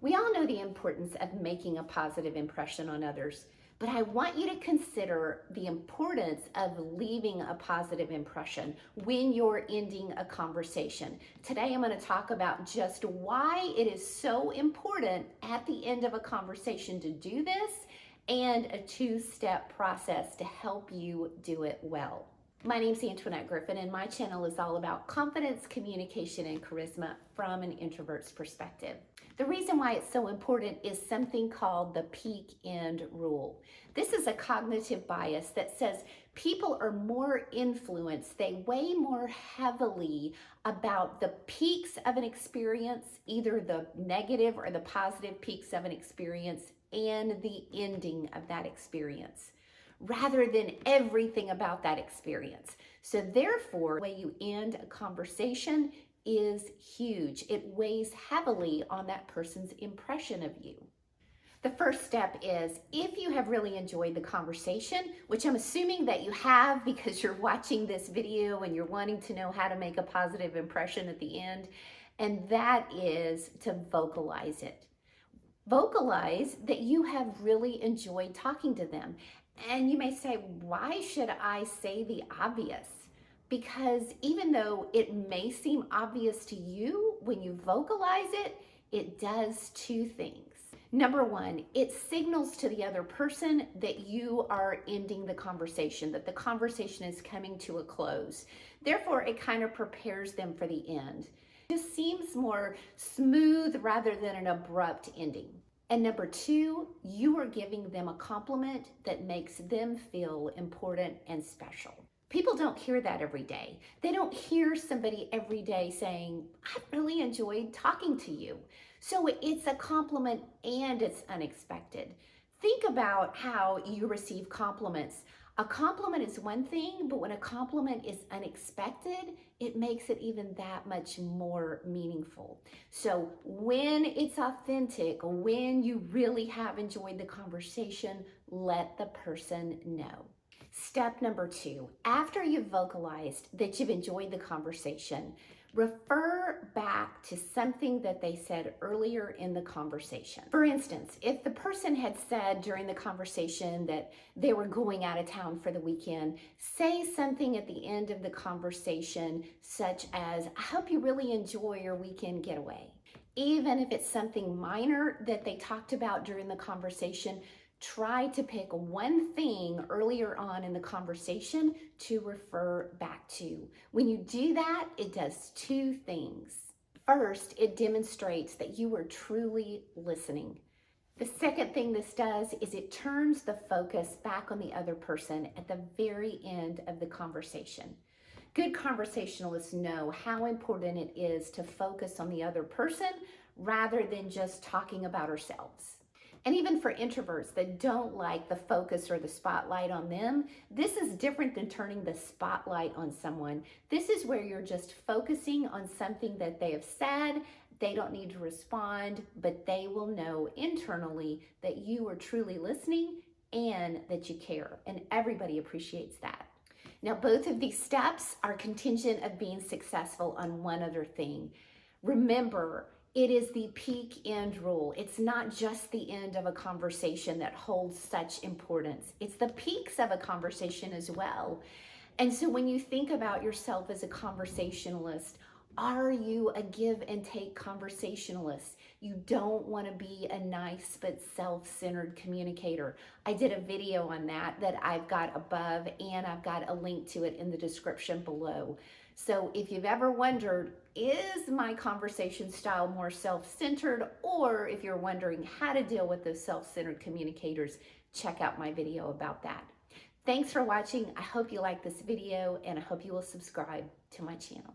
We all know the importance of making a positive impression on others, but I want you to consider the importance of leaving a positive impression when you're ending a conversation. Today, I'm going to talk about just why it is so important at the end of a conversation to do this and a two-step process to help you do it well. My name's Antoinette Griffin, and my channel is all about confidence, communication, and charisma from an introvert's perspective. The reason why it's so important is something called the peak end rule. This is a cognitive bias that says people are more influenced, they weigh more heavily about the peaks of an experience, either the negative or the positive peaks of an experience, and the ending of that experience, rather than everything about that experience. So therefore, the way you end a conversation is huge. It weighs heavily on that person's impression of you. The first step is, if you have really enjoyed the conversation, which I'm assuming that you have because you're watching this video and you're wanting to know how to make a positive impression at the end, and that is to vocalize it. Vocalize that you have really enjoyed talking to them. And you may say, why should I say the obvious? Because even though it may seem obvious to you, when you vocalize it, it does two things. Number one, it signals to the other person that you are ending the conversation, that the conversation is coming to a close. Therefore, it kind of prepares them for the end. It just seems more smooth rather than an abrupt ending. And number two, you are giving them a compliment that makes them feel important and special. People don't hear that every day. They don't hear somebody every day saying, I really enjoyed talking to you. So it's a compliment and it's unexpected. Think about how you receive compliments. A compliment is one thing, but when a compliment is unexpected, it makes it even that much more meaningful. So when it's authentic, when you really have enjoyed the conversation, let the person know. Step number two, after you've vocalized that you've enjoyed the conversation, refer back to something that they said earlier in the conversation. For instance, if the person had said during the conversation that they were going out of town for the weekend, say something at the end of the conversation such as, I hope you really enjoy your weekend getaway. Even if it's something minor that they talked about during the conversation, try to pick one thing earlier on in the conversation to refer back to. When you do that, it does two things. First, it demonstrates that you are truly listening. The second thing this does is it turns the focus back on the other person at the very end of the conversation. Good conversationalists know how important it is to focus on the other person rather than just talking about ourselves. And even for introverts that don't like the focus or the spotlight on them, this is different than turning the spotlight on someone. This is where you're just focusing on something that they have said. They don't need to respond, but they will know internally that you are truly listening and that you care. And everybody appreciates that. Now, both of these steps are contingent of being successful on one other thing. Remember, it is the peak end rule. It's not just the end of a conversation that holds such importance. It's the peaks of a conversation as well. And so when you think about yourself as a conversationalist, are you a give and take conversationalist? You don't want to be a nice but self-centered communicator. I did a video on that I've got above, and I've got a link to it in the description below. So if you've ever wondered, is my conversation style more self-centered? Or if you're wondering how to deal with those self-centered communicators, check out my video about that. Thanks for watching. I hope you like this video, and I hope you will subscribe to my channel.